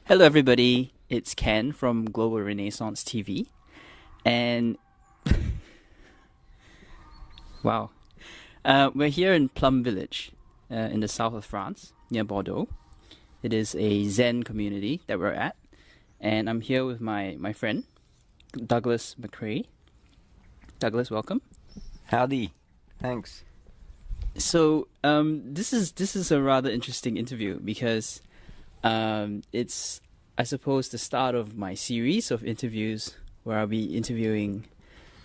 Hello, everybody. It's Ken from Global Renaissance TV. And wow, we're here in Plum Village in the south of France, near Bordeaux. It is a Zen community that we're at. And I'm here with my friend, Douglas MacRae. Douglas, welcome. Howdy. Thanks. So this is a rather interesting interview because it's, I suppose, the start of my series of interviews where I'll be interviewing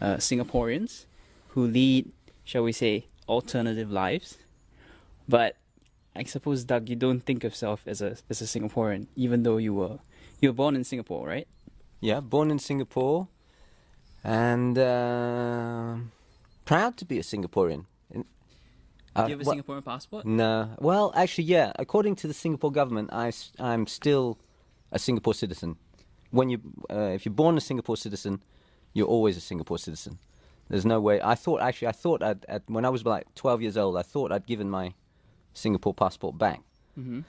Singaporeans who lead, shall we say, alternative lives. But I suppose, Doug, you don't think of yourself as a Singaporean, even though you were born in Singapore, right? Yeah, born in Singapore and proud to be a Singaporean. Do you have a Singaporean passport? No. Well, actually, yeah. According to the Singapore government, I'm still a Singapore citizen. If you're born a Singapore citizen, you're always a Singapore citizen. There's no way. I thought when I was like 12 years old, I thought I'd given my Singapore passport back. Mm-hmm.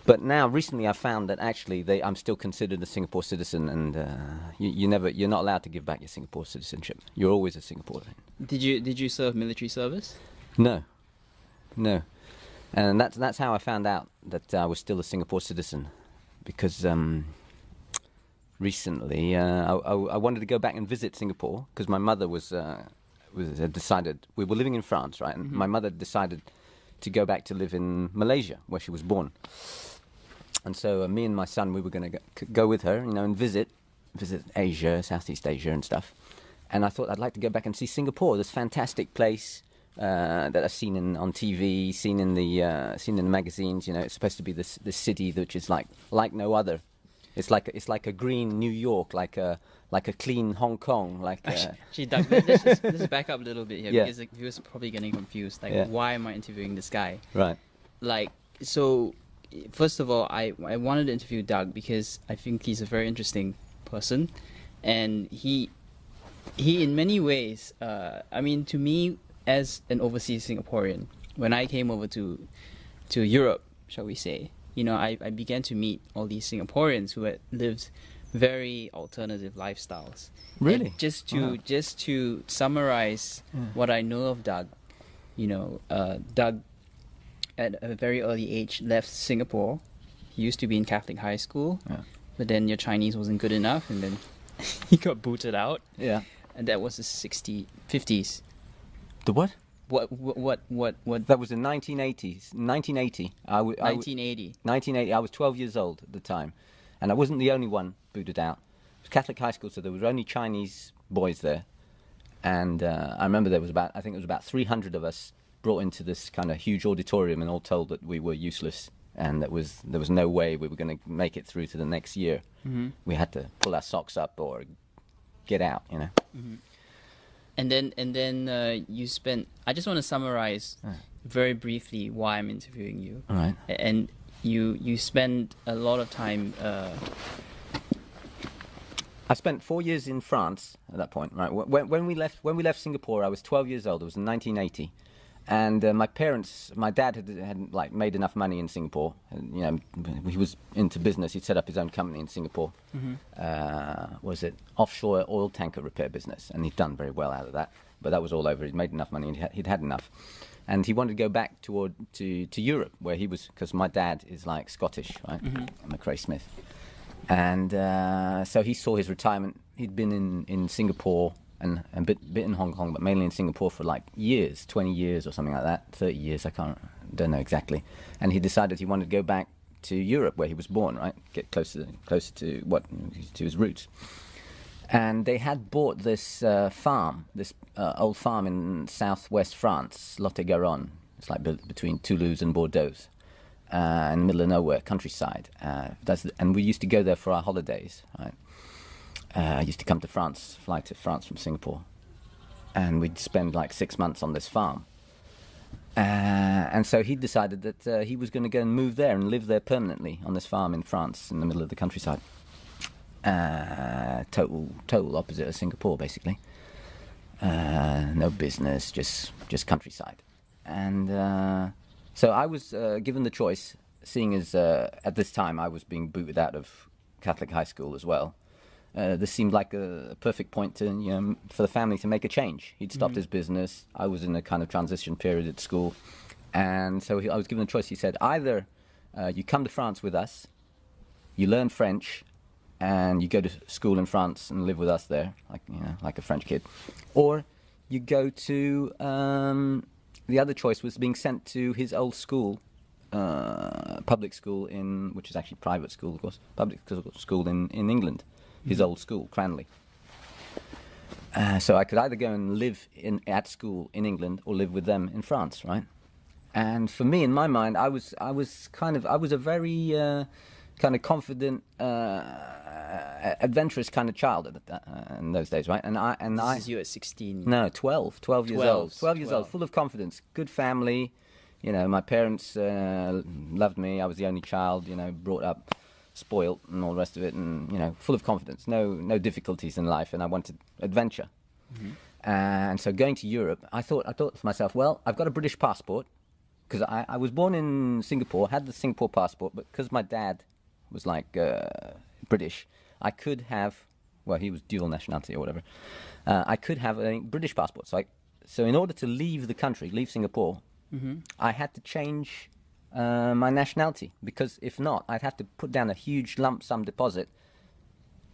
But now, recently, I found that actually I'm still considered a Singapore citizen, and you're not allowed to give back your Singapore citizenship. You're always a Singaporean. Did you serve military service? No. And that's how I found out that I was still a Singapore citizen, because recently I wanted to go back and visit Singapore because my mother had decided, we were living in France, right? And Mm-hmm. my mother decided to go back to live in Malaysia, where she was born. And so me and my son, we were going to go with her, and visit Asia, Southeast Asia and stuff. And I thought I'd like to go back and see Singapore, this fantastic place that I've seen on TV, seen in the magazines. It's supposed to be this city which is like no other. It's like a green New York, like a clean Hong Kong, Actually, Doug, let's back up a little bit here, Yeah. because the viewers are probably getting confused. Yeah. Why am I interviewing this guy? Right. So first of all, I wanted to interview Doug because I think he's a very interesting person, and he in many ways, to me, as an overseas Singaporean, when I came over to Europe, shall we say, I began to meet all these Singaporeans who had lived very alternative lifestyles. Really? And just to summarize what I know of Doug, Doug at a very early age left Singapore. He used to be in Catholic high school, but then your Chinese wasn't good enough, and then he got booted out. Yeah. And that was the 50s. The what? What? That was in 1980s. 1980. 1980. 1980. I was 12 years old at the time, and I wasn't the only one booted out. It was Catholic high school, so there were only Chinese boys there, and I remember there was about 300 of us brought into this kind of huge auditorium, and all told that we were useless, and there was no way we were going to make it through to the next year. Mm-hmm. We had to pull our socks up or get out, Mm-hmm. And then you spent. I just want to summarize very briefly why I'm interviewing you. All right. And you spend a lot of time. I spent 4 years in France at that point. Right. When we left Singapore, I was 12 years old. It was in 1980, and my dad hadn't like made enough money in Singapore. And, he was into business. He'd set up his own company in Singapore. Mm-hmm. Was it offshore oil tanker repair business? And he'd done very well out of that. But that was all over. He'd made enough money, and he'd had enough. And he wanted to go back to Europe, where he was, because my dad is like Scottish, right? Mm-hmm. MacRae Smith. And so he saw his retirement. He'd been in Singapore and a bit in Hong Kong, but mainly in Singapore for like years, 20 years or something like that, 30 years, don't know exactly. And he decided he wanted to go back to Europe, where he was born, right? Get closer to his roots. And they had bought this farm, this old farm in southwest France, Lot-et-Garonne. It's like between Toulouse and Bordeaux, in the middle of nowhere, countryside. And we used to go there for our holidays, right? I used to come to France, fly to France from Singapore, and we'd spend like 6 months on this farm. And so he decided that he was going to go and move there and live there permanently on this farm in France, in the middle of the countryside. Total opposite of Singapore, basically. No business, just countryside. And so I was given the choice, seeing as at this time I was being booted out of Catholic high school as well, this seemed like a perfect point to, for the family to make a change. He'd stopped his business. I was in a kind of transition period at school. And so I was given a choice. He said, either you come to France with us, you learn French, and you go to school in France and live with us there, like a French kid, or you go to, the other choice was being sent to his old school, public school which is actually private school, of course, public school in England, his old school, Cranley. So I could either go and live at school in England or live with them in France, right? And for me, in my mind, I was a very kind of confident, adventurous kind of child in those days, right? This is you at 16. No, 12 years old. 12 years old, full of confidence, good family. My parents loved me. I was the only child, brought up spoilt and all the rest of it, and full of confidence. No difficulties in life, and I wanted adventure. And so going to Europe, I thought to myself, well, I've got a British passport because I was born in Singapore, had the Singapore passport, but because my dad was British, I could have, well, he was dual nationality or whatever. I could have a British passport. So in order to leave the country, leave Singapore, I had to change my nationality, because if not, I'd have to put down a huge lump sum deposit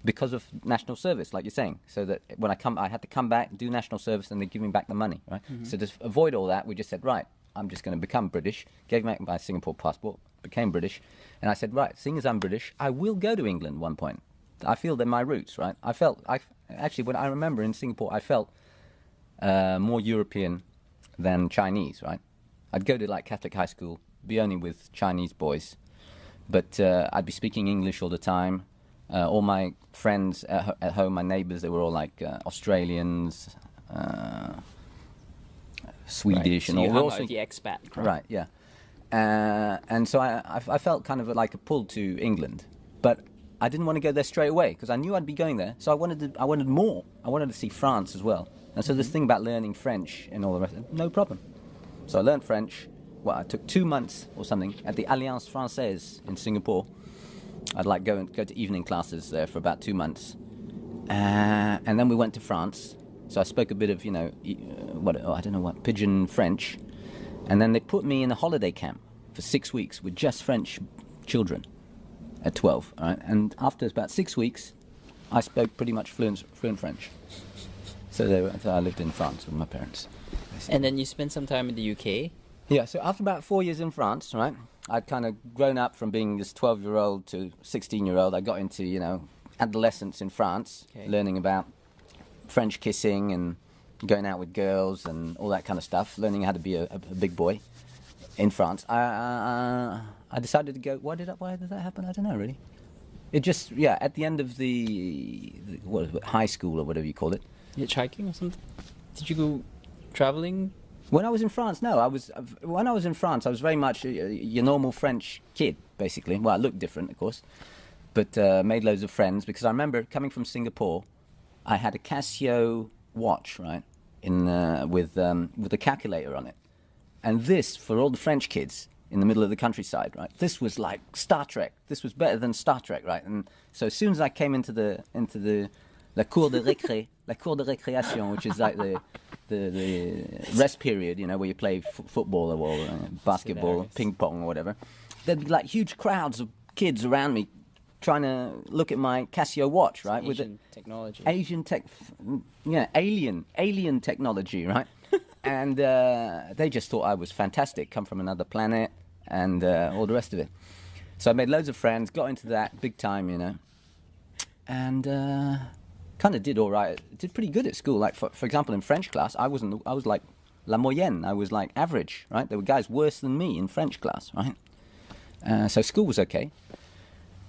because of national service, like you're saying. So that when I had to come back, do national service, and they give me back the money, right? So to avoid all that, we just said, right, I'm just going to become British. Gave back my Singapore passport, became British, and I said, right, seeing as I'm British, I will go to England one point. I feel they're my roots, right? Actually, when I remember in Singapore, I felt more European than Chinese, right? I'd go to Catholic high school, be only with Chinese boys, but I'd be speaking English all the time. All my friends at home, my neighbours, they were all Australians, Swedish, right. So and all. you hung out with the expat crowd. Right, yeah. And so I felt kind of like a pull to England, but I didn't want to go there straight away because I knew I'd be going there. So I wanted more. I wanted to see France as well. And so this thing about learning French and all the rest, no problem. So I learned French. Well, I took 2 months or something at the Alliance Française in Singapore. I'd go to evening classes there for about 2 months, and then we went to France. So I spoke a bit of I don't know what, pidgin French, and then they put me in a holiday camp for 6 weeks with just French children at 12. All right, and after about 6 weeks, I spoke pretty much fluent French. So I lived in France with my parents. And then you spent some time in the UK. Yeah, so after about 4 years in France, right, I'd kind of grown up from being this 12-year-old to 16-year-old. I got into, adolescence in France, learning about French kissing and going out with girls and all that kind of stuff, learning how to be a big boy in France. I decided to go, why did that happen? I don't know, really. It just, at the end of the high school or whatever you call it. Hitchhiking or something? Did you go traveling? When I was in France, no. When I was in France, I was very much your normal French kid, basically. Well, I looked different, of course, but made loads of friends. Because I remember coming from Singapore, I had a Casio watch, right, with a calculator on it, and this for all the French kids in the middle of the countryside, right? This was like Star Trek. This was better than Star Trek, right? And so as soon as I came into the la cour de récréation, which is like the rest period, where you play football or basketball, ping pong or whatever, there'd be huge crowds of kids around me trying to look at my Casio watch, right? Asian technology. Alien technology, right? And they just thought I was fantastic, come from another planet, and all the rest of it. So I made loads of friends, got into that big time, and kind of did all right. Did pretty good at school. For example, in French class, I was like la moyenne. I was like average, right? There were guys worse than me in French class, right? So school was okay.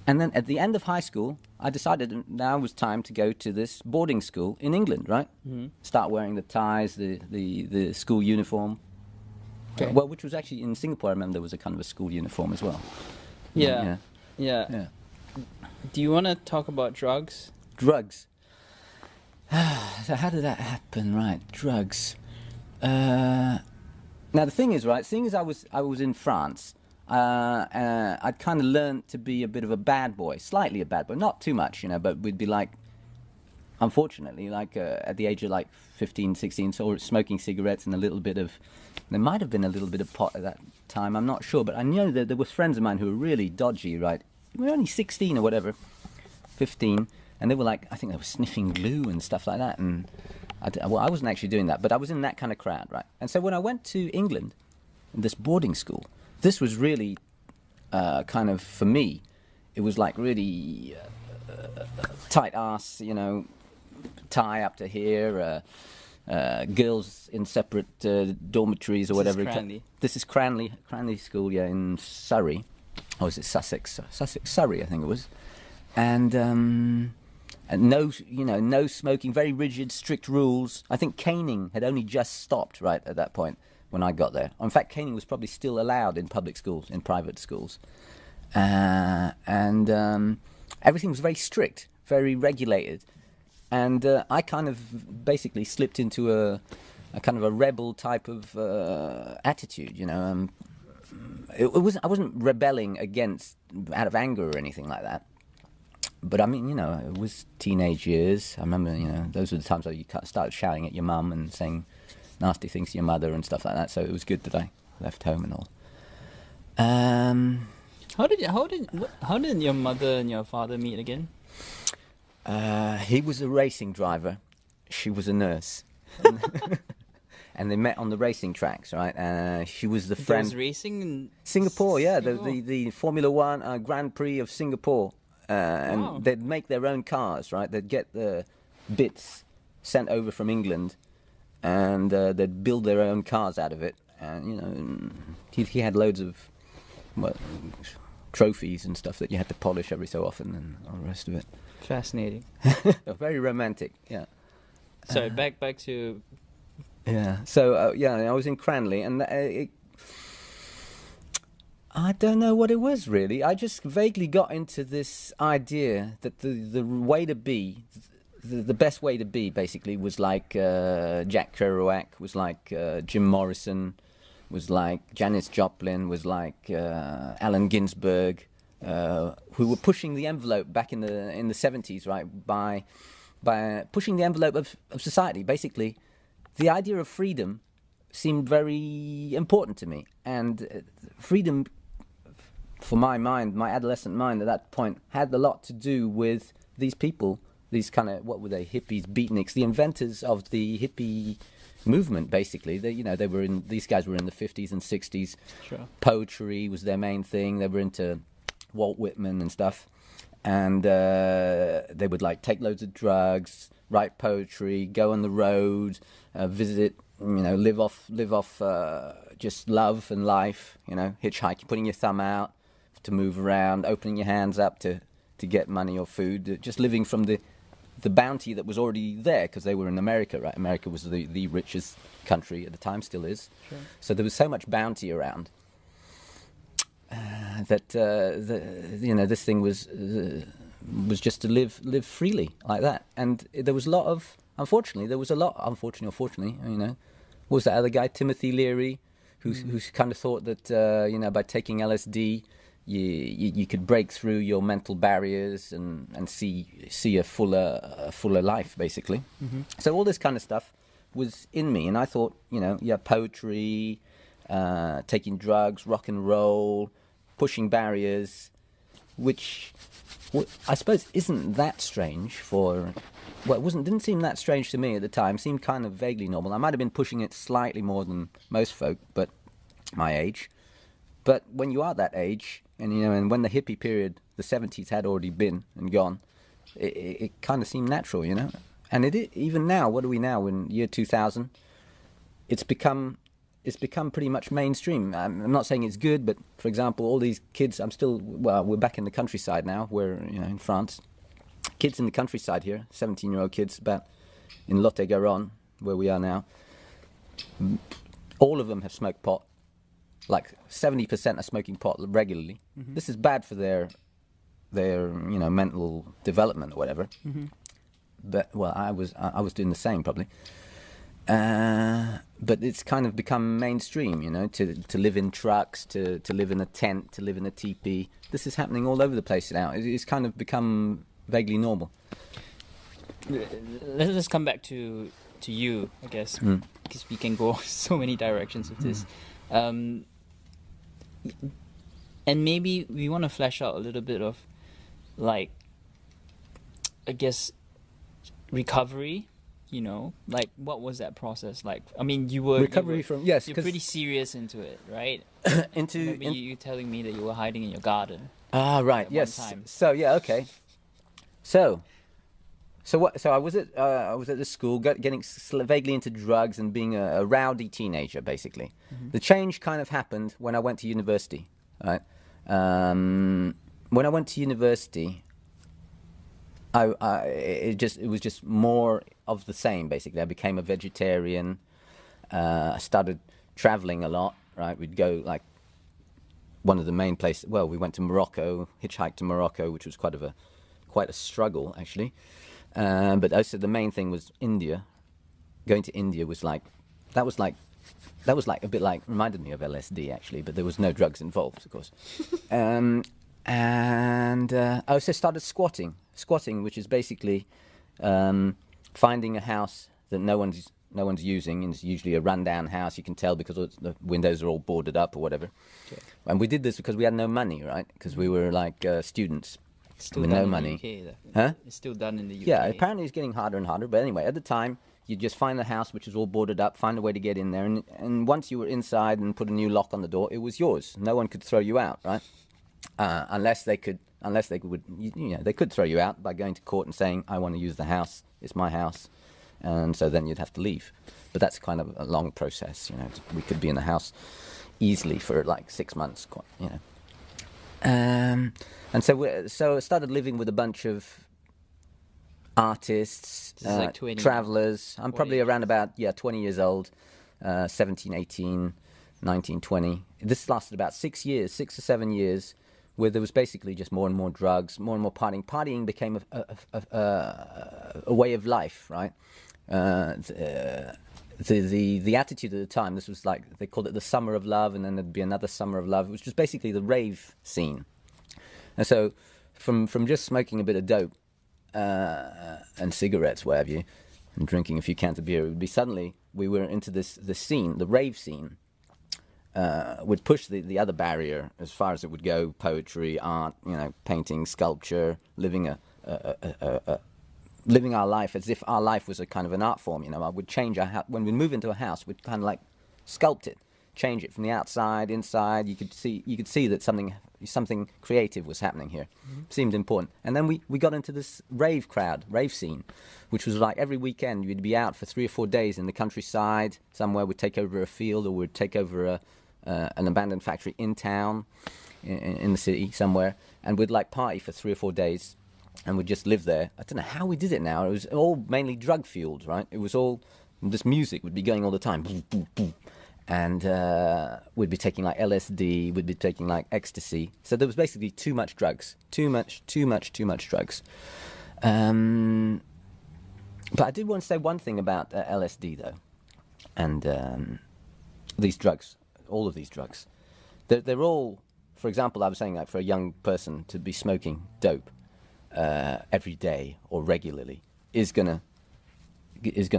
And then at the end of high school, I decided now was time to go to this boarding school in England, right? Mm-hmm. Start wearing the ties, the school uniform. Okay. Well, which was actually in Singapore. I remember there was a kind of a school uniform as well. Yeah. Do you want to talk about drugs? Drugs. So how did that happen? Right, drugs. Now the thing is, right, seeing as I was in France, I'd kind of learned to be a bit of a bad boy, slightly a bad boy, not too much, but we'd be like, unfortunately, like at the age of like 15, 16, so smoking cigarettes and a little bit of, there might have been a little bit of pot at that time, I'm not sure, but I know that there were friends of mine who were really dodgy, right? We were only 16 or whatever, 15, and they were like, I think they were sniffing glue and stuff like that, and I wasn't actually doing that, but I was in that kind of crowd, right? And so when I went to England, this boarding school, this was really kind of, for me, it was like really tight ass, tie up to here, girls in separate dormitories or whatever. This is Cranley School, yeah, in Surrey. Or was it Sussex? Surrey, I think it was. And no smoking, very rigid, strict rules. I think caning had only just stopped right at that point when I got there. In fact, caning was probably still allowed in public schools, in private schools. And everything was very strict, very regulated. And I kind of basically slipped into a kind of a rebel type of attitude, I wasn't rebelling out of anger or anything like that. But I mean, it was teenage years. I remember, those were the times where you started shouting at your mum and saying nasty things to your mother and stuff like that. So it was good that I left home and all. How did your mother and your father meet again? He was a racing driver. She was a nurse. And they met on the racing tracks, right? She was the friend. There was racing in Singapore, yeah. Singapore? The Formula One Grand Prix of Singapore. And Wow. they'd make their own cars, right? They'd get the bits sent over from England, and they'd build their own cars out of it. And he had loads of trophies and stuff that you had to polish every so often, and all the rest of it. Fascinating. Very romantic, yeah. So back to. Yeah. So I was in Cranley, and I don't know what it was really. I just vaguely got into this idea that the way to be, the best way to be, basically, was like Jack Kerouac, was like Jim Morrison, was like Janis Joplin, was like Allen Ginsberg, who were pushing the envelope back in the 70s, right? By pushing the envelope of society, basically, the idea of freedom seemed very important to me, and freedom. For my mind, my adolescent mind at that point, had a lot to do with these people, these kind of, what were they, hippies, beatniks, the inventors of the hippie movement, basically. These guys were in the 50s and 60s. Sure. Poetry was their main thing. They were into Walt Whitman and stuff. And they would take loads of drugs, write poetry, go on the road, visit, live off just love and life, hitchhiking, putting your thumb out to move around, opening your hands up to get money or food, just living from the bounty that was already there, because they were in America, right? America was the richest country at the time, still is. Sure. So there was so much bounty around that this thing was just to live freely like that. And there was a lot of, unfortunately, or fortunately, what was that other guy, Timothy Leary, who kind of thought that by taking LSD you could break through your mental barriers and see a fuller life, basically. Mm-hmm. So all this kind of stuff was in me, and I thought, poetry, taking drugs, rock and roll, pushing barriers, which I suppose isn't that strange didn't seem that strange to me at the time. Seemed kind of vaguely normal. I might have been pushing it slightly more than most folk, but my age. But when you are that age, and when the hippie period, the 70s, had already been and gone, it kind of seemed natural, And even now, what are we now in year 2000? It's become pretty much mainstream. I'm not saying it's good, but for example, all these kids, we're back in the countryside now. We're in France. Kids in the countryside here, 17-year-old kids, about in Lot-et-Garonne, where we are now. All of them have smoked pot. Like 70% are smoking pot regularly. Mm-hmm. This is bad for their mental development or whatever. Mm-hmm. But I was doing the same probably. But it's kind of become mainstream, you know, to live in trucks, to live in a tent, to live in a teepee. This is happening all over the place now. It's kind of become vaguely normal. Let's come back to you, I guess, because we can go so many directions with this. And maybe we want to flesh out a little bit of, like, I guess, recovery. You know, like, what was that process like? I mean, you're pretty serious into it, right? You telling me that you were hiding in your garden. Ah, right. Yes. One time. So yeah, okay. So I was at the school, getting vaguely into drugs and being a rowdy teenager, basically. Mm-hmm. The change kind of happened when I went to university. Right. When I went to university, it was just more of the same, basically. I became a vegetarian. I started traveling a lot. Right. We'd go, like, one of the main places. Well, we went to Morocco, hitchhiked to Morocco, which was quite a struggle, actually. But also the main thing was India. Going to India was like a bit like, reminded me of LSD, actually, but there was no drugs involved, of course. And I also started squatting, which is basically finding a house that no one's using, and it's usually a rundown house. You can tell because the windows are all boarded up or whatever. Okay. And we did this because we had no money, right? Because we were like students. Still with done no in money. The UK, huh? It's still done in the UK. Yeah, apparently it's getting harder and harder. But anyway, at the time, you just find the house which is all boarded up, find a way to get in there, and once you were inside and put a new lock on the door, it was yours. No one could throw you out, right? Unless they could, they could throw you out by going to court and saying, "I want to use the house. It's my house," and so then you'd have to leave. But that's kind of a long process, you know. We could be in the house easily for like 6 months, you know. And so I started living with a bunch of artists, like 20, travelers. I'm probably around about 20 years old, 17, 18, 19, 20. This lasted about 6 years, 6 or 7 years, where there was basically just more and more drugs, more and more partying. Partying became a way of life, right? The attitude at the time, this was like, they called it the summer of love, and then there'd be another summer of love, which was basically the rave scene. And so from just smoking a bit of dope and cigarettes, what have you, and drinking a few cans of beer, it would be suddenly we were into the scene, the rave scene, would push the other barrier as far as it would go: poetry, art, you know, painting, sculpture, living living our life as if our life was a kind of an art form. You know, I would change our house. When we move into a house, we'd kind of like sculpt it, change it from the outside, inside. You could see that something creative was happening here. Mm-hmm. Seemed important. And then we got into this rave scene, which was like every weekend we'd be out for 3 or 4 days in the countryside somewhere. We'd take over a field, or we'd take over an abandoned factory in town, in the city somewhere, and we'd like party for 3 or 4 days. And we'd just live there. I don't know how we did it now. It was all mainly drug fueled, right? It was all, this music would be going all the time. Boom, boom, boom. And we'd be taking like LSD, we'd be taking like ecstasy. So there was basically too much drugs. Too much drugs. But I did want to say one thing about LSD though. And these drugs, all of these drugs. They're all, for example, I was saying like for a young person to be smoking dope every day or regularly is gonna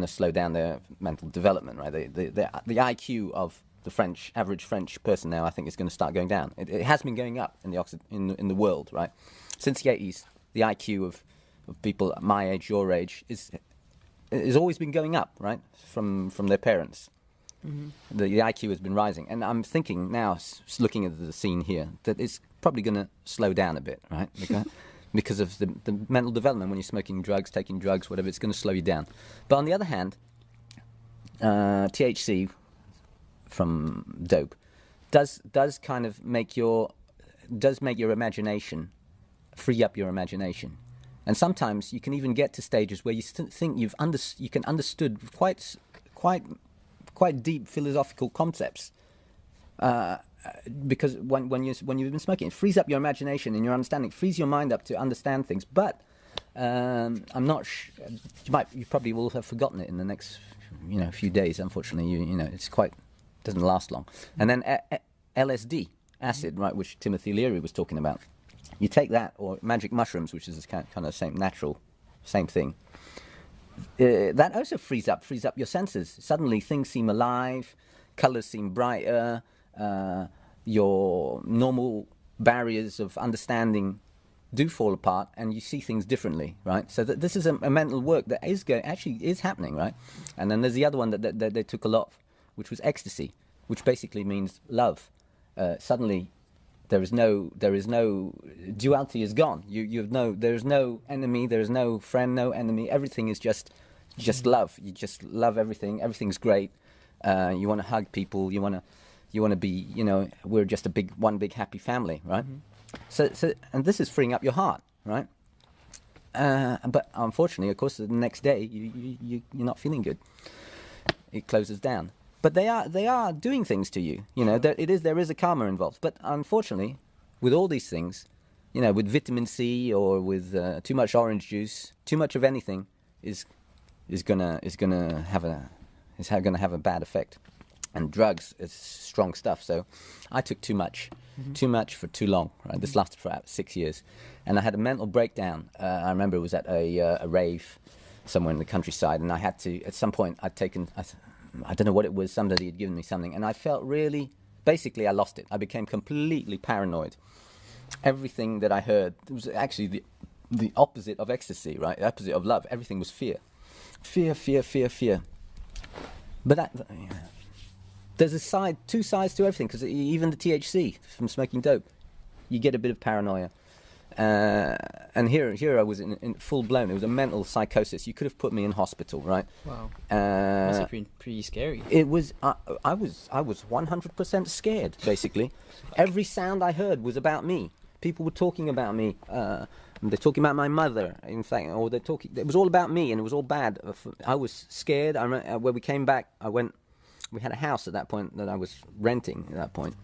slow down their mental development, right? The IQ of the average French person now, I think, is going to start going down. It has been going up in the world, right? Since the 80s, the IQ of people my age, your age, is always been going up, right? From their parents. Mm-hmm. The IQ has been rising, and I'm thinking now, looking at the scene here, that it's probably going to slow down a bit, right? Because of the mental development. When you're smoking drugs, taking drugs, whatever, it's going to slow you down. But on the other hand, THC from dope does kind of make your imagination, free up your imagination. And sometimes you can even get to stages where you think you can understood quite deep philosophical concepps. Because when you've been smoking, it frees up your imagination and your understanding, frees your mind up to understand things. But I'm not. You probably will have forgotten it in the next a few days. Unfortunately, it's quite doesn't last long. And then LSD, acid, right, which Timothy Leary was talking about. You take that, or magic mushrooms, which is kind of same thing. That also frees up your senses. Suddenly things seem alive, colors seem brighter, your normal barriers of understanding do fall apart, and you see things differently, right? So this is a mental work that is happening, right? And then there's the other one that they took a lot of, which was ecstasy, which basically means love. Suddenly there is no duality is gone. There is no enemy, there is no friend, no enemy. Everything is just love. You just love everything. Everything's great. You want to hug people. You want to be. We're just one big happy family, right? Mm-hmm. So, and this is freeing up your heart, right? But unfortunately, of course, the next day you're not feeling good. It closes down. But they are doing things to you. There is a karma involved. But unfortunately, with all these things, with vitamin C or with too much orange juice, too much of anything is gonna have a bad effect. And drugs is strong stuff. So I took too much for too long. Right, this lasted for about 6 years, and I had a mental breakdown. I remember it was at a rave somewhere in the countryside, and I had to. At some point, I'd taken. I don't know what it was. Somebody had given me something, and I felt really. Basically, I lost it. I became completely paranoid. Everything that I heard was actually the opposite of ecstasy, right? The opposite of love. Everything was fear. Fear. But there's two sides to everything, because even the THC from smoking dope, you get a bit of paranoia. And here I was in full blown. It was a mental psychosis. You could have put me in hospital, right? Wow. Must have been pretty scary. It was. I was 100% scared. Basically, every sound I heard was about me. People were talking about me. They're talking about my mother, in fact, or they're talking. It was all about me, and it was all bad. I was scared. I remember when we came back. We had a house at that point that I was renting at that point.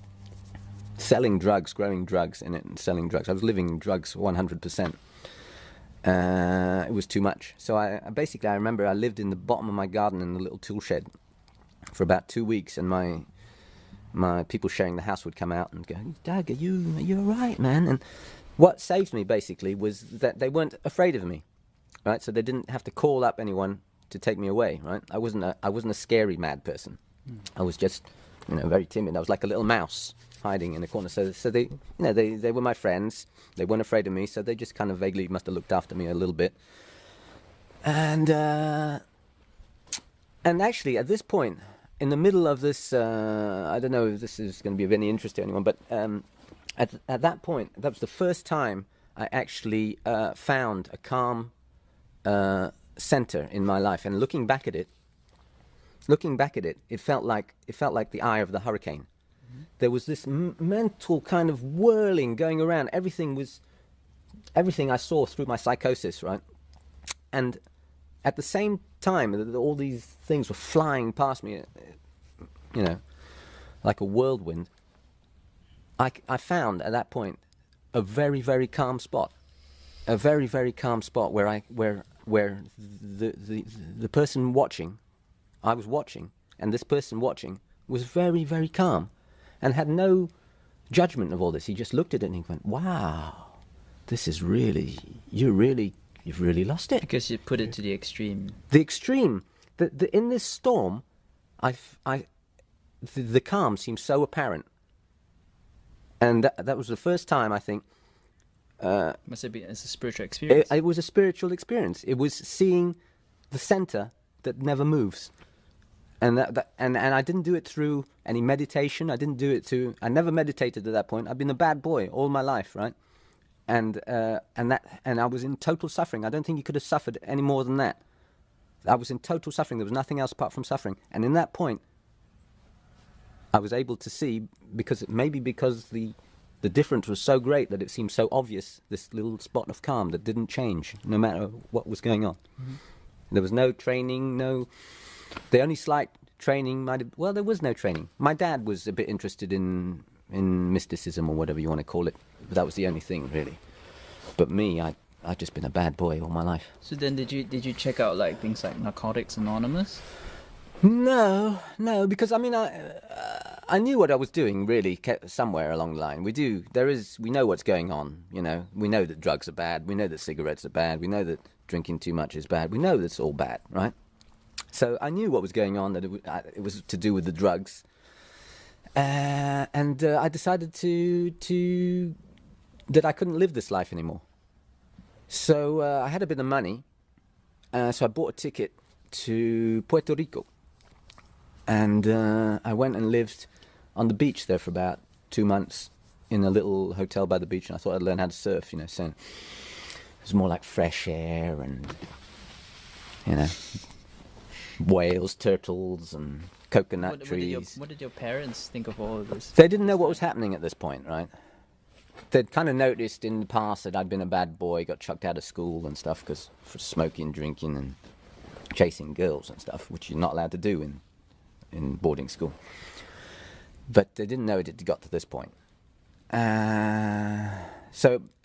Selling drugs, growing drugs in it, and selling drugs. I was living drugs 100%. It was too much. So I remember I lived in the bottom of my garden in a little tool shed for about 2 weeks, and my people sharing the house would come out and go, "Doug, are you all right, man?" And what saved me basically was that they weren't afraid of me, right? So they didn't have to call up anyone to take me away, right? I wasn't a scary mad person. I was just, very timid. I was like a little mouse hiding in a corner. So they, they were my friends. They weren't afraid of me. So they just kind of vaguely must have looked after me a little bit. And actually, at this point, in the middle of this, I don't know if this is going to be of any interest to anyone, but at that point, that was the first time I actually found a calm center in my life. And looking back at it, it felt like the eye of the hurricane. Mm-hmm. There was this mental kind of whirling going around. Everything I saw through my psychosis, right? And at the same time, all these things were flying past me, like a whirlwind. I found at that point a very, very calm spot, where the person watching, I was watching, and this person watching was very, very calm and had no judgment of all this. He just looked at it and he went, "Wow, this is really, you've really lost it." Because you put it to the extreme. The extreme. In this storm, the calm seemed so apparent. And that was the first time, I think. Must have been as a spiritual experience. It was a spiritual experience. It was seeing the center that never moves. And I didn't do it through any meditation. I never meditated at that point. I've been a bad boy all my life, right? And I was in total suffering. I don't think you could have suffered any more than that. I was in total suffering. There was nothing else apart from suffering. And in that point, I was able to see, because the difference was so great that it seemed so obvious, this little spot of calm that didn't change no matter what was going on. Mm-hmm. There was no training, the only slight training there was no training. My dad was a bit interested in mysticism or whatever you want to call it, but that was the only thing really. But me, I'd just been a bad boy all my life. So then did you check out like things like Narcotics Anonymous? No, no, because I mean, I knew what I was doing really somewhere along the line. We know what's going on, you know. We know that drugs are bad. We know that cigarettes are bad. We know that drinking too much is bad. We know that's all bad, right? So I knew what was going on, that it was to do with the drugs. And I decided that I couldn't live this life anymore. So I had a bit of money, so I bought a ticket to Puerto Rico. And I went and lived on the beach there for about 2 months in a little hotel by the beach. And I thought I'd learn how to surf, you know. So it was more like fresh air and, you know, whales, turtles, and coconut trees. What did your parents think of all of this? They didn't know what was happening at this point, right? They'd kind of noticed in the past that I'd been a bad boy, got chucked out of school and stuff for smoking, drinking, and chasing girls and stuff, which you're not allowed to do in boarding school. But they didn't know it had got to this point. And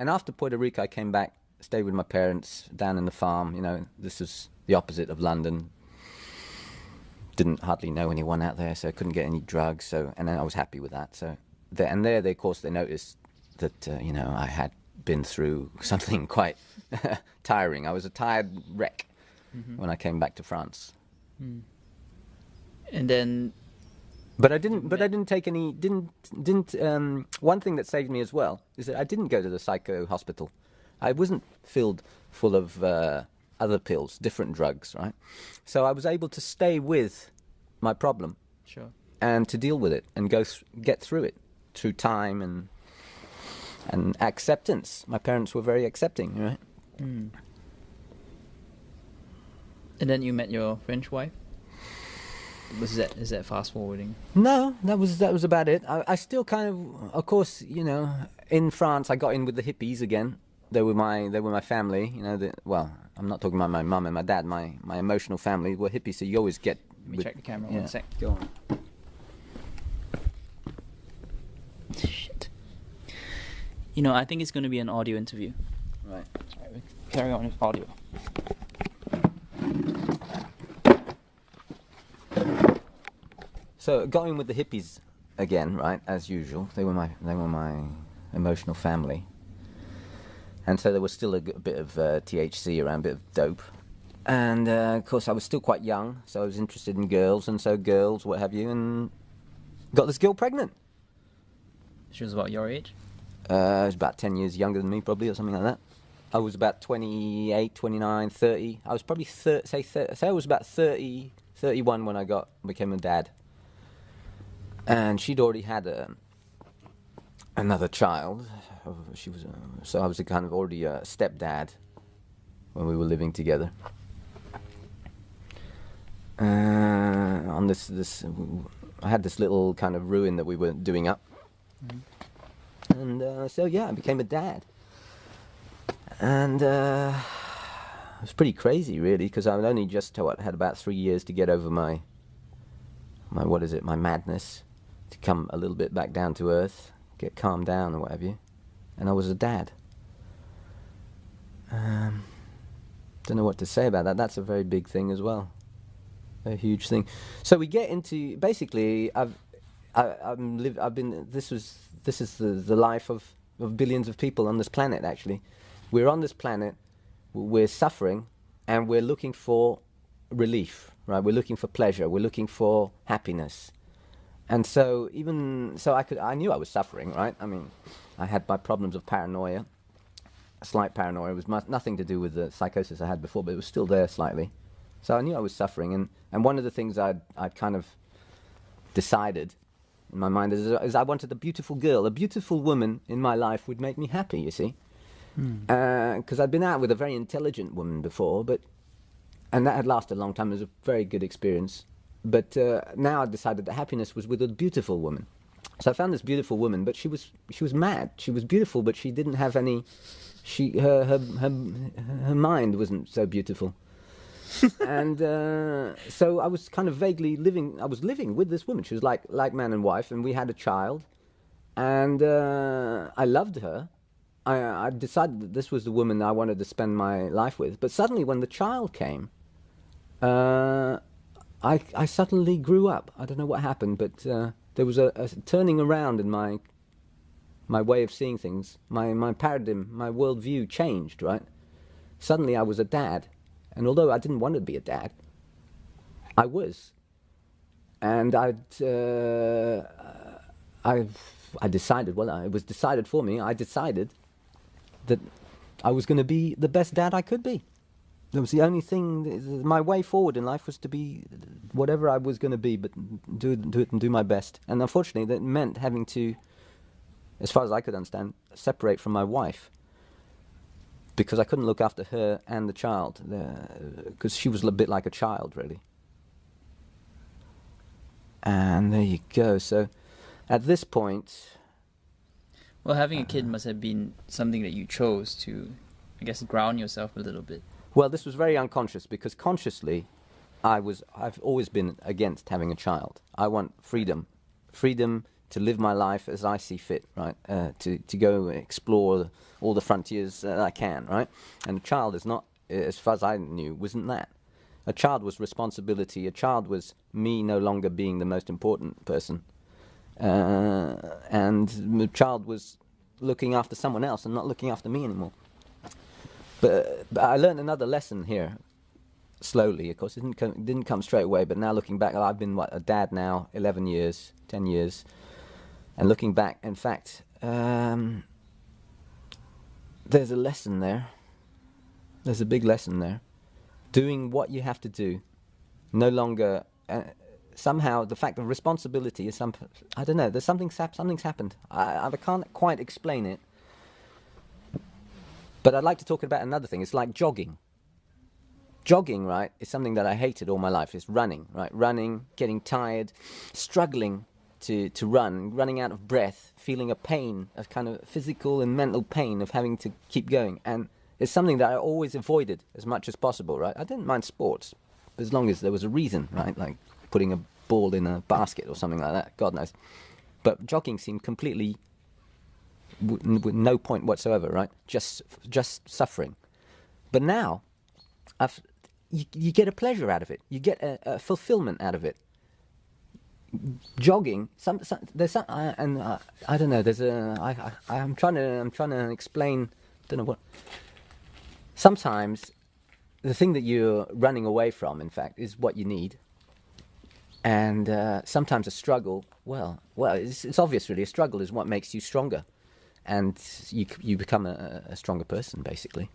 after Puerto Rico, I came back, stayed with my parents down in the farm. You know, this was the opposite of London. Didn't hardly know anyone out there, so I couldn't get any drugs. And then I was happy with that. So they noticed that you know, I had been through something quite tiring. I was a tired wreck when I came back to France. Mm. And then, but I didn't take any. One thing that saved me as well is that I didn't go to the psycho hospital. I wasn't filled full of other pills, different drugs, right? So I was able to stay with my problem, sure, and to deal with it and get through it through time and acceptance. My parents were very accepting, right? Mm. And then you met your French wife. Is that fast forwarding? No, that was about it. I still kind of course, you know, in France I got in with the hippies again. They were my family, you know. Well, I'm not talking about my mum and my dad. My emotional family were hippies, so you always get. Let me check the camera 1 sec. Go on. Shit. You know, I think it's going to be an audio interview. Right. Alright, we'll carry on with audio. So got in with the hippies again, right? As usual, they were my emotional family, and so there was still a bit of THC around, a bit of dope, and of course I was still quite young, so I was interested in girls, and so girls, what have you, and got this girl pregnant. She was about your age? She was about 10 years younger than me, probably, or something like that. I was about 28, 29, 30. I was probably say I was about 30, 31 when I became a dad. And she'd already had another child. So I was kind of already a stepdad when we were living together. On this, I had this little kind of ruin that we were doing up, and so yeah, I became a dad. And it was pretty crazy, really, because I only just had about 3 years to get over my madness, to come a little bit back down to earth, get calmed down or what have you, and I was a dad. Don't know what to say about that. That's a very big thing as well, a huge thing. So we get into, basically, this is the life of billions of people on this planet. Actually, we're on this planet, we're suffering, and we're looking for relief, right? We're looking for pleasure, we're looking for happiness. And so I knew I was suffering, right? I mean, I had my problems of paranoia, slight paranoia. It was nothing to do with the psychosis I had before, but it was still there slightly. So I knew I was suffering, and one of the things I'd kind of decided in my mind is I wanted a beautiful girl, a beautiful woman in my life would make me happy, you see. Because I'd been out with a very intelligent woman before, and that had lasted a long time. It was a very good experience. But now I decided that happiness was with a beautiful woman. So I found this beautiful woman, but she was mad. She was beautiful, but she didn't have any. Her mind wasn't so beautiful. And so I was kind of vaguely living. I was living with this woman. She was like man and wife, and we had a child. And I loved her. I decided that this was the woman I wanted to spend my life with. But suddenly, when the child came, I suddenly grew up. I don't know what happened, but there was a turning around in my way of seeing things. My paradigm, my worldview changed, right? Suddenly I was a dad. And although I didn't want to be a dad, I was. And I decided, well, it was decided for me, I decided that I was going to be the best dad I could be. That was the only thing, my way forward in life was to be whatever I was going to be, but do it and do my best. And unfortunately, that meant having to, as far as I could understand, separate from my wife. Because I couldn't look after her and the child, because she was a bit like a child, really. And there you go. So, at this point... Well, having a kid must have been something that you chose to, I guess, ground yourself a little bit. Well, this was very unconscious, because consciously, I've always been against having a child. I want freedom. Freedom to live my life as I see fit, right? To go explore all the frontiers that I can, right? And a child is not, as far as I knew, wasn't that. A child was responsibility. A child was me no longer being the most important person. And the child was looking after someone else and not looking after me anymore. But I learned another lesson here, slowly. Of course, it didn't come straight away, but now looking back, I've been, a dad now, 11 years, 10 years. And looking back, in fact, there's a lesson there. There's a big lesson there. Doing what you have to do. No longer... somehow, the fact of responsibility is I don't know, something's happened. I can't quite explain it. But I'd like to talk about another thing. It's like jogging. Jogging, right, is something that I hated all my life. It's running, right? Running, getting tired, struggling to run, running out of breath, feeling a pain, a kind of physical and mental pain of having to keep going. And it's something that I always avoided as much as possible, right? I didn't mind sports, as long as there was a reason, right? Like putting a ball in a basket or something like that, God knows. But jogging seemed completely with no point whatsoever, right? Just suffering. But now, you get a pleasure out of it. You get a fulfillment out of it. Jogging, there's some, I don't know. I'm trying to explain. Don't know what. Sometimes, the thing that you're running away from, in fact, is what you need. And sometimes a struggle, well, it's obvious really, a struggle is what makes you stronger. And you become a stronger person, basically.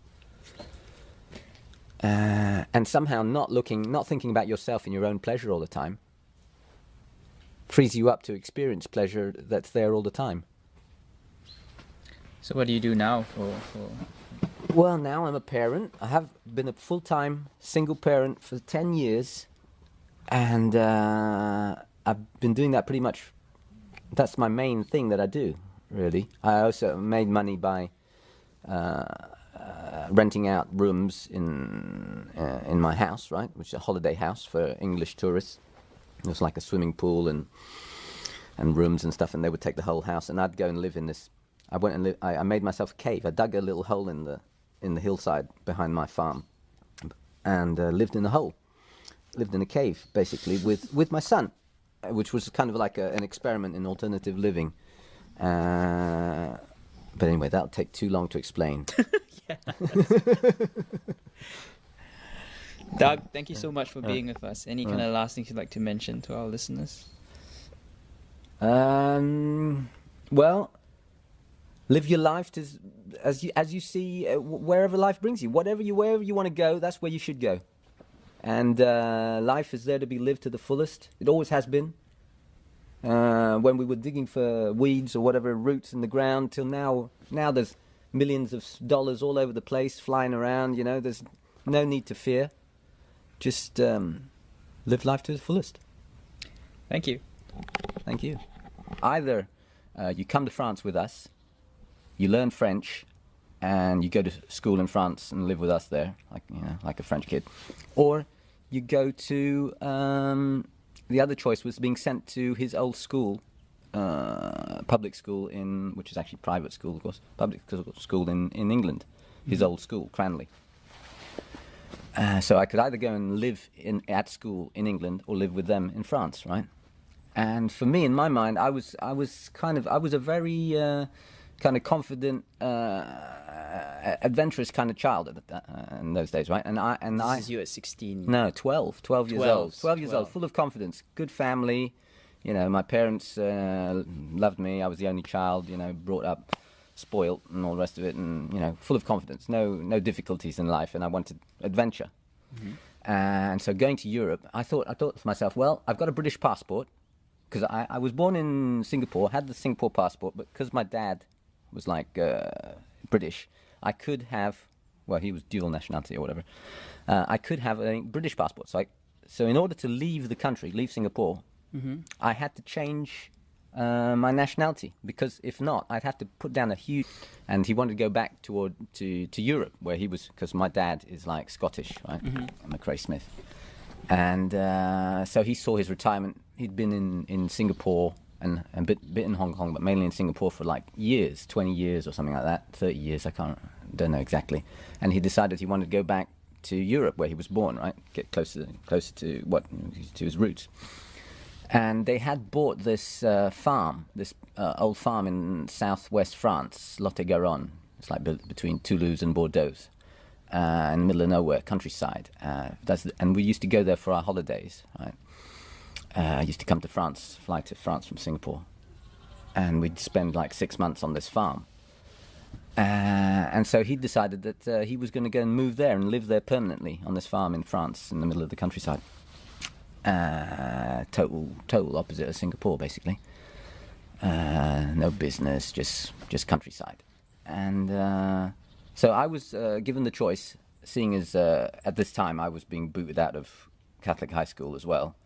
And somehow not thinking about yourself and your own pleasure all the time, frees you up to experience pleasure that's there all the time. So what do you do now for... Well, now I'm a parent. I have been a full-time single parent for 10 years. And I've been doing that pretty much. That's my main thing that I do, really. I also made money by renting out rooms in my house, right, which is a holiday house for English tourists. It was like a swimming pool and rooms and stuff, and they would take the whole house, and I'd go and live in this. I went and I made myself a cave. I dug a little hole in the hillside behind my farm, and lived in a hole. Lived in a cave, basically, with my son, which was kind of like an experiment in alternative living. But anyway, that'll take too long to explain. Yeah. Doug, thank you so much for being with us. Any kind of last things you'd like to mention to our listeners? Well, live your life as you see, wherever life brings you. Wherever you want to go, that's where you should go. And life is there to be lived to the fullest. It always has been. When we were digging for weeds or whatever, roots in the ground, till now there's millions of dollars all over the place flying around, you know. There's no need to fear. Just live life to the fullest. Thank you. Thank you. Either you come to France with us, you learn French, and you go to school in France and live with us there, like a French kid, or you go to the other choice was being sent to his old school, public school which is actually private school, of course, public school in England, his old school, Cranley. So I could either go and live at school in England or live with them in France, right? And for me, in my mind, I was a very kind of confident, adventurous kind of child in those days, right? This is you at 16. No, 12 years old. 12 years old, full of confidence, good family. You know, my parents loved me. I was the only child, you know, brought up spoilt and all the rest of it, and, you know, full of confidence. No difficulties in life, and I wanted adventure. Mm-hmm. And so going to Europe, I thought to myself, well, I've got a British passport, because I was born in Singapore, had the Singapore passport, but because my dad was like British, I could have, well, he was dual nationality or whatever, I could have a British passport. So in order to leave the country, leave Singapore, mm-hmm. I had to change my nationality, because if not, I'd have to put down a huge... And he wanted to go back to Europe, where he was, because my dad is like Scottish, right? Mm-hmm. MacRae Smith. And so he saw his retirement. He'd been in Singapore and a bit in Hong Kong, but mainly in Singapore for like years, 20 years or something like that, 30 years, don't know exactly. And he decided he wanted to go back to Europe, where he was born, right? Get closer to his roots. And they had bought this farm, this old farm in southwest France, Lot-et-Garonne. It's like between Toulouse and Bordeaux, in the middle of nowhere, countryside. And we used to go there for our holidays, right? I used to come to France, fly to France from Singapore. And we'd spend like 6 months on this farm. And so he decided that he was going to go and move there and live there permanently on this farm in France, in the middle of the countryside. Total opposite of Singapore, basically. No business, just countryside. And so I was given the choice, seeing as at this time I was being booted out of Catholic high school as well.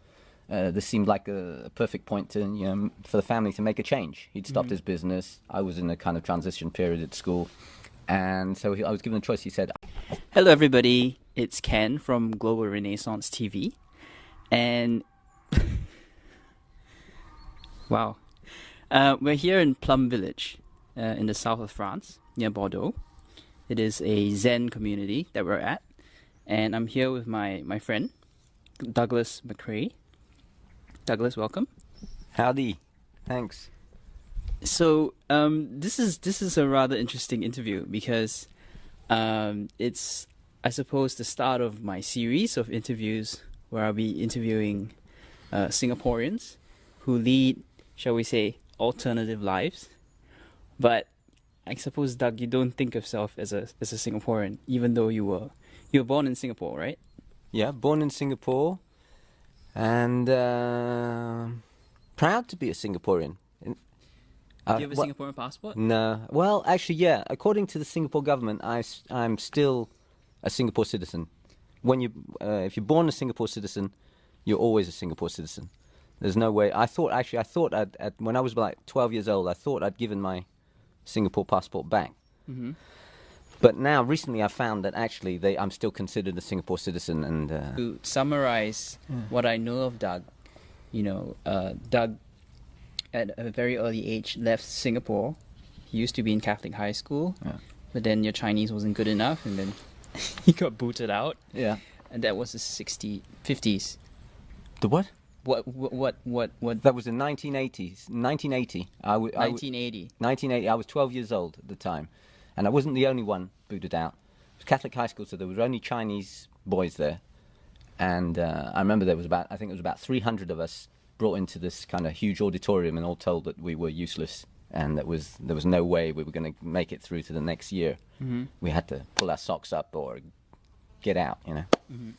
This seemed like a perfect point for the family to make a change. He'd stopped his business. I was in a kind of transition period at school. And so I was given a choice. He said, "Hello, everybody. It's Ken from Global Renaissance TV. And wow, we're here in Plum Village, in the south of France, near Bordeaux. It is a Zen community that we're at, and I'm here with my friend Douglas MacRae. Douglas, welcome. Howdy, thanks. So this is a rather interesting interview, because it's, I suppose, the start of my series of interviews, where I'll be interviewing Singaporeans who lead, shall we say, alternative lives. But I suppose, Doug, you don't think of yourself as a Singaporean, even though you were born in Singapore, right? Yeah, born in Singapore, and proud to be a Singaporean. Do you have a Singaporean passport? No. Well, actually, yeah. According to the Singapore government, I'm still a Singapore citizen. If you're born a Singapore citizen, you're always a Singapore citizen. There's no way. I thought when I was like 12 years old, I thought I'd given my Singapore passport back. Mm-hmm. But now, recently, I found that actually I'm still considered a Singapore citizen. And to summarize what I know of Doug, Doug, at a very early age, left Singapore. He used to be in Catholic high school, but then your Chinese wasn't good enough, and then he got booted out. Yeah. And that was the 50s. The what? What? That was in 1980s. 1980. 1980. 1980. I was 12 years old at the time. And I wasn't the only one booted out. It was Catholic high school, so there were only Chinese boys there. And I remember there was about 300 of us brought into this kind of huge auditorium, and all told that we were useless. And there was no way we were going to make it through to the next year. Mm-hmm. We had to pull our socks up or get out, Mm-hmm.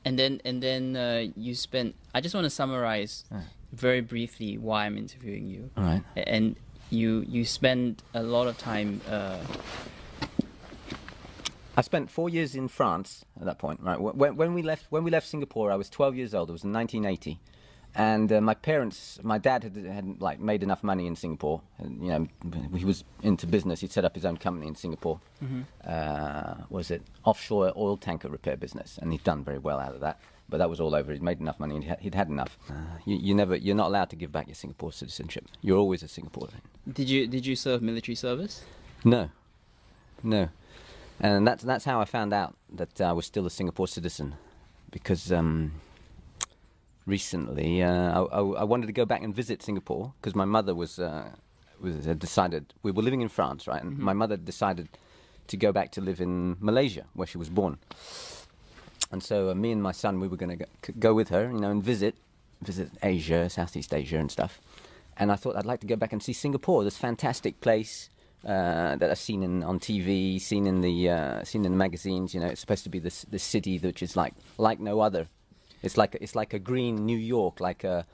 And then you spent... I just want to summarize very briefly why I'm interviewing you. All right. And you spend a lot of time... I spent 4 years in France at that point, right? When we left Singapore, I was 12 years old. It was in 1980. And my dad had like made enough money in Singapore. And, he was into business. He'd set up his own company in Singapore. Mm-hmm. Was it offshore oil tanker repair business? And he'd done very well out of that. But that was all over. He'd made enough money, and he'd had enough. You're not allowed to give back your Singapore citizenship. You're always a Singaporean. Did you serve military service? No. And that's how I found out that I was still a Singapore citizen, because recently I wanted to go back and visit Singapore because my mother had decided, we were living in France, right? And my mother decided to go back to live in Malaysia, where she was born. And so me and my son, we were going to go with her, and visit Asia, Southeast Asia and stuff. And I thought I'd like to go back and see Singapore, this fantastic place that I've seen on TV, seen in the magazines. It's supposed to be this city which is like no other. It's like a green New York, like a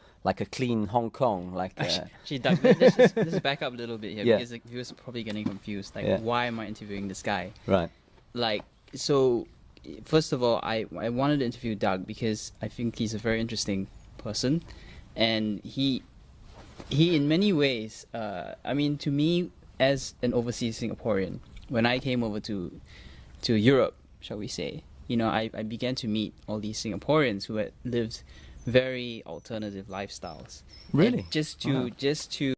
clean Hong Kong, Actually, Doug, let's back up a little bit here, Yeah. because he was probably getting confused. Yeah. Why am I interviewing this guy? Right. So first of all, I wanted to interview Doug because I think he's a very interesting person, and he in many ways, to me, as an overseas Singaporean, when I came over to Europe, shall we say, I began to meet all these Singaporeans who had lived very alternative lifestyles. Really? And just to